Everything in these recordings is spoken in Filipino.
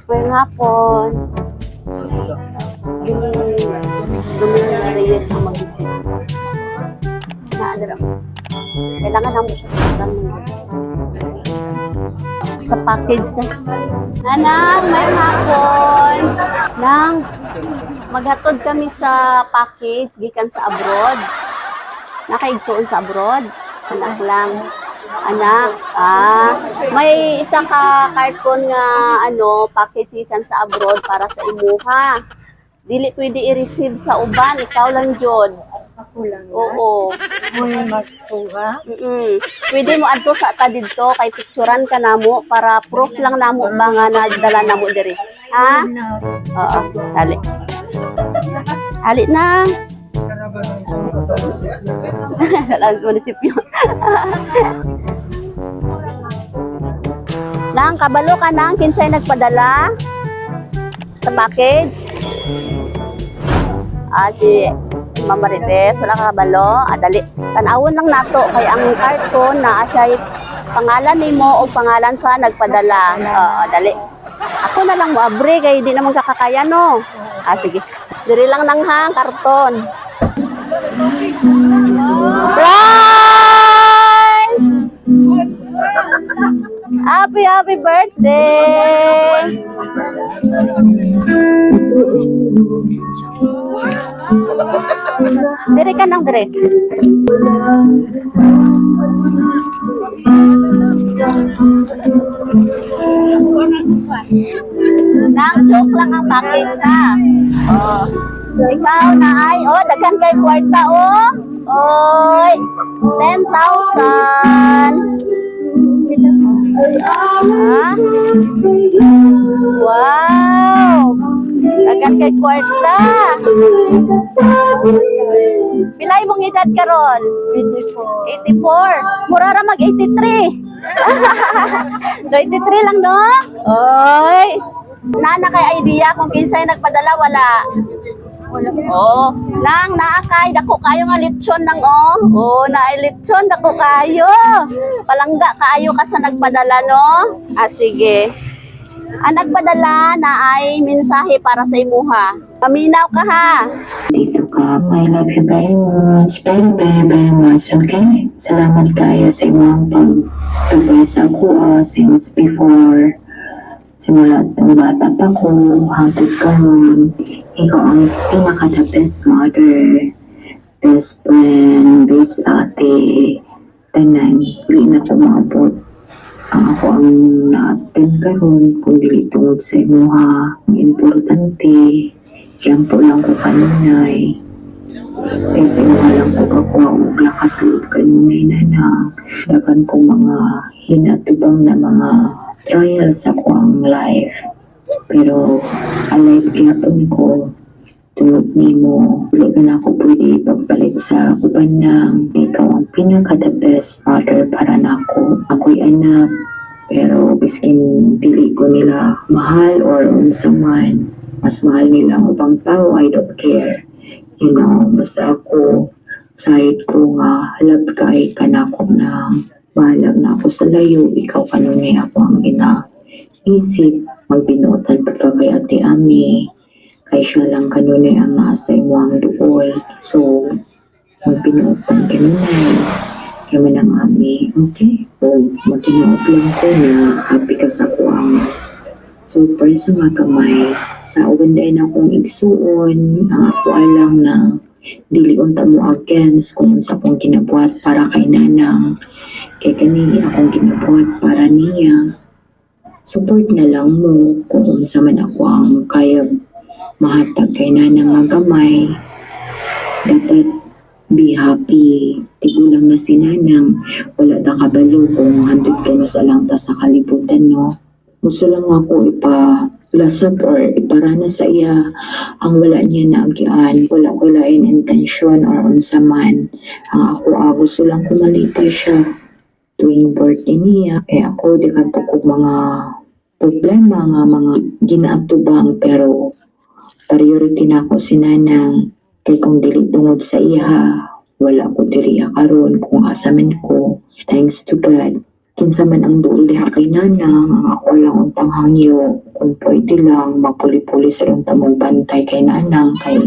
Ngayong hapon. Domingo Reyes ang mag-isip. Naadara mo. Kailangan naman siya sa package niya. Nanang, ngayong hapon. Nang, maghatod kami sa package gikan sa abroad. Nakaigsuon sa abroad. Anak lang. Anak, may isa ka carton nga package gikan sa abroad para sa imuha. Dili pwede i-receive sa uban, ikaw lang jud. Ako lang. Oo. Muy magtuha. Pwede mo adto sa ta didto kay picturean ka namo para proof lang namo ba nga nagdala namo diri. Ha? Oo, dali. Hali na. Sa lang munisipyo. Nang kabalo ka nang kinsay nagpadala sa package? Si Mama Marites, wala ka kabalo. Dali. Tanawon lang nato kay ang carton na siya pangalan nimo o pangalan sa nagpadala. Dali. Ako na lang mo abre kay di naman kakakaya no. Sige. Diri lang nang hang karton. Surprise! Happy birthday! Dire ka nang dire. Nang joke lang ang package ha. Ikaw na ay, daghan kay kwarta Oy, 10,000. Wow! Daghan kay kwarta. Pilay mong edad karon? 84. Mura ra mag 83. 83 lang no? Oy. Nana kay idea kung kinsay nagpadala wala. Nang naakay dako kayo nga lechon nang naay lechon dako kayo. Palangga kayo ka sa nagpadala no? Sige. Ang nagpadala na ay mensahe para sa imuha. Paminaw ka ha. Dito ka, I love you very much. Very much. Okay? Salamat kayo sa imong pag-tubay sa ako since before. Simula ng bata pa ko, hangtod ka nun. Ikaw ang pinaka-the best mother, best friend, best ate. Tanan, hindi na ko maabot. Ako ang na-attend ka nun, kung dili tungod sa imuha. Ang importante, yan po lang ko kanunay. Kasi imuha lang ko kakuha og lakas loob kanunay na dagan ko mga hinatubang na mga trials sa kuang life. Pero alive gyapon ko tungod nimo. Dili ka na ako pwede ipagpalit sa uban ng ikaw ang pinaka the best mother para nako. Ako'y anak pero biskin dili ko nila mahal or unsa man, mas mahal nila ang ubang tao, I don't care. You know, basta ako side ko nga love kay kanako na bahalag na ako sa layo, ikaw kanunay ako ang isip, magbinuotan pagka kay Ate Ami, kay siya lang kanunay ang nasa imuang duol. So, magbinuotan kanunay, kami ng Ami, okay? O, magbinuot lang ko na happy ka sa kuang super sa mga kamay. Sa uwanday na akong igsuon, ang ako alam na dili unta mo against kung sa akong ginabuhat para kay nanang. Kaya kani akong ginabuhat para niya. Support na lang mo kung unsa man ako ang kaya mahatag kay nanang nga gamay. Dapat be happy. Tigulang na si nanang. Wala ta kabalo kung handog ka na sa lang ta sa kalibutan, no? Gusto lang ako ipalasap or iparana sa iya ang wala niya na agyaan. Wala ko lain intention or unsa man. Ang ako gusto lang ko malipay siya tuwing birthday niya. Ako di kanto ko mga problema nga mga ginaatubang pero priority na ako si nanang. Kay kung dili tungod sa iya wala ko diri karon kung asa man ko. Thanks to God. kinsa man ang duol diha kay nanang, ang ako lang untang hangyo, kung pwede lang, magpuli-puli sa iyong tamong bantay kay nanang, kay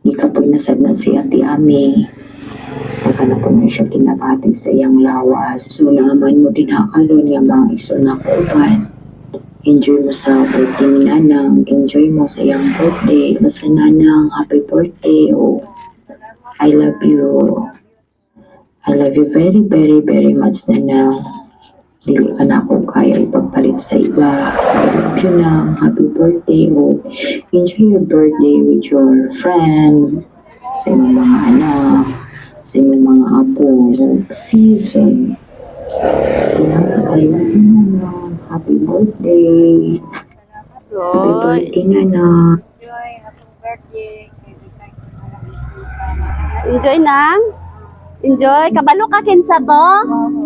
di ka pag nasad na si Ate Ami. Baka na po na siya kinabati sa iyang lawas. So, naaman mo din hakalon nga mga iso na kuban. Enjoy mo sa birthday ni nanang, enjoy mo sa iyang birthday. Basta nanang, happy birthday, oh, I love you. I love you very, very, very much, nanang. Dili ka na ako kaya ipagpalit sa iba. So, I love you na. Happy birthday. Oh, enjoy your birthday with your friend, sa imong mga anak, sa imong mga apo, sa season. I love you na. Happy birthday. Happy birthday, Nana. Enjoy, happy birthday. Enjoy nang. Enjoy. Kabalo ka kinsa to?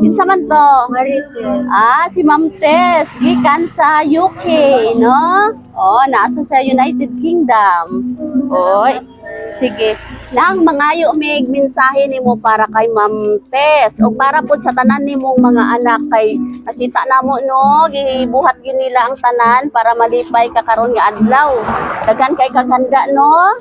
Kinsa man to? Marites. Si Ma'am Tess, gikan sa UK, no? Oh, nasa sa United Kingdom. Oy. Sige. Nang mangayo mig mensahe nimo para kay Ma'am Tess o para pud sa tanan nimong mga anak kay nakita namo no, gibuhat gyud nila ang tanan para malipay ka karon nga adlaw. Daghan kay kaganda no?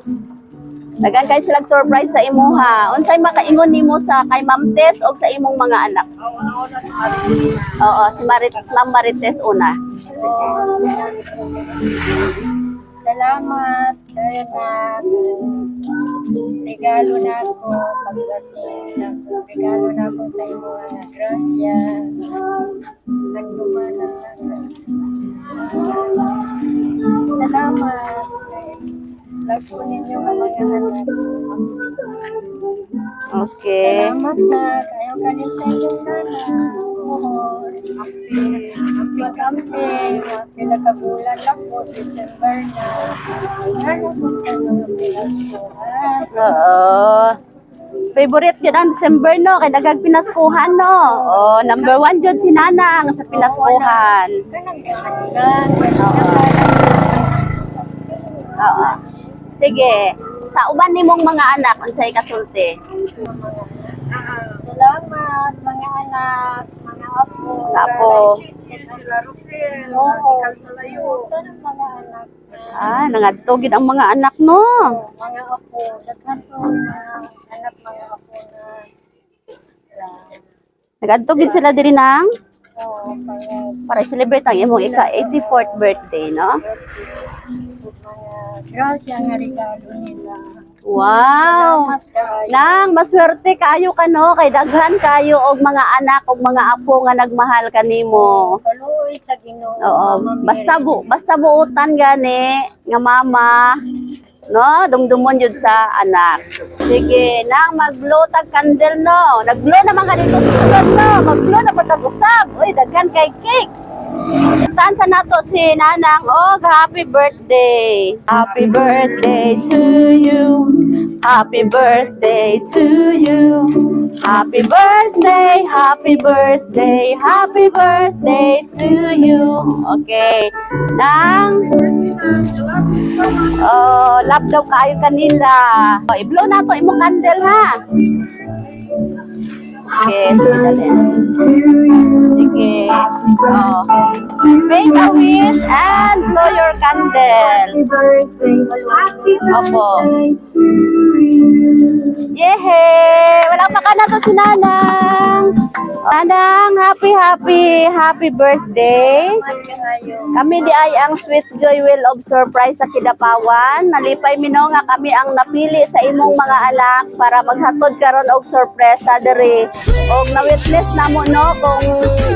Daghan kay silang surprise sa imuha. Unsay makaingon nimo sa kay Ma'am Tess o sa imong mga anak? Una sa Marites. Oo, si Ma'am Marites una. Salamat dahil na regalo na ako pagdating na regalo na ako sa imo grasya ang lumana. Salamat. Lago ninyo ang mga anak. Okay. Salamat na kayo kanin sa inyong nanay. Happy camping. Pila ka bulan lang po. December na. Ano po sa mga pinasuhan? Oo. Favorite yun ang December no, kay dagag pinaskuhan no. Oh, number 1 jud si Nanang sa pinaskuhan. Kanang ganda. Oo. Sige. Sa uban nimong mga anak unsay kasulti? Salamat mga anak, mga apo. Sa apo. Sila Rosel. Oo. Sa layo. Tanang mga anak. Nangadto gid ang mga anak no. Mga apo. Daghan po mga anak mga apo na. Nagadto gid sila diri nang Oo. para celebrate ang imong ika-84th birthday no. Mga grasya nga regalo nila. Wow. Salamat kayo. Nang maswerte kayo ka no kay daghan kayo og mga anak og mga apo nga nagmahal kanimo. Kaluoy sa Ginoo. Oo, basta buutan gani nga mama, no, dumdumon jud sa anak. Sige, nang mag-blow tag candle no. Nag-blow naman ka dito sa sulod no. Mag-blow na pud usab. Uy, daghan kay cake. Saan sa nato si Nanang? Oh, happy birthday. Happy birthday to you. Happy birthday to you. Happy birthday, happy birthday, happy birthday to you. Okay. Nang love daw kayo kanila. Oh, i-blow na to imong candle ha. Okay, sige dali. Sige. Oh. Make a wish and blow your candle. Opo. Yehey! Walang baka na to si Nanang. Nanang, happy birthday. Kami di ay ang Sweet Joy Will of Surprise sa Kidapawan. Nalipay mino nga kami ang napili sa imong mga anak para maghatod karon og sorpresa diri. Og na-witness namo no kung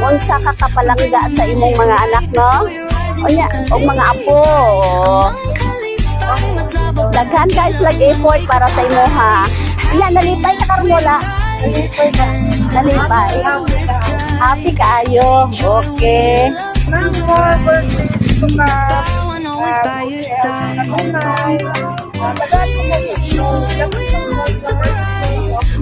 unsa ka kapalangga sa imong mga anak no. Unya, og mga apo. Daghan guys lag effort para sa imo ha. Unya, nalipay ka karon wala. Nalipay. Happy kaayo. Okay. Always by your side.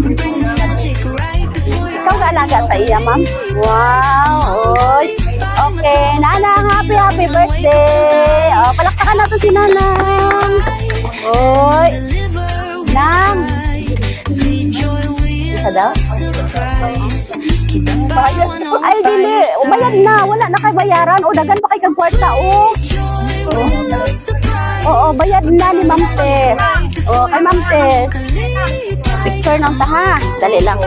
We bring the magic right before your Ikaw ga-alaga sa iya, ma'am? Wow! Oy. Okay, Nanang, happy birthday! Oh, palakpakan natin si Nanang! Oy! deliver Nang! sweet joy will Isa daw? surprise. Ay, dili. O, bayad na. Wala na kay bayaran. O, dagan pa kay kag kwarta, o. Oo, bayad na ni Ma'am Tess. O, kay Ma'am Tess. Picture ng taha. Dali lang.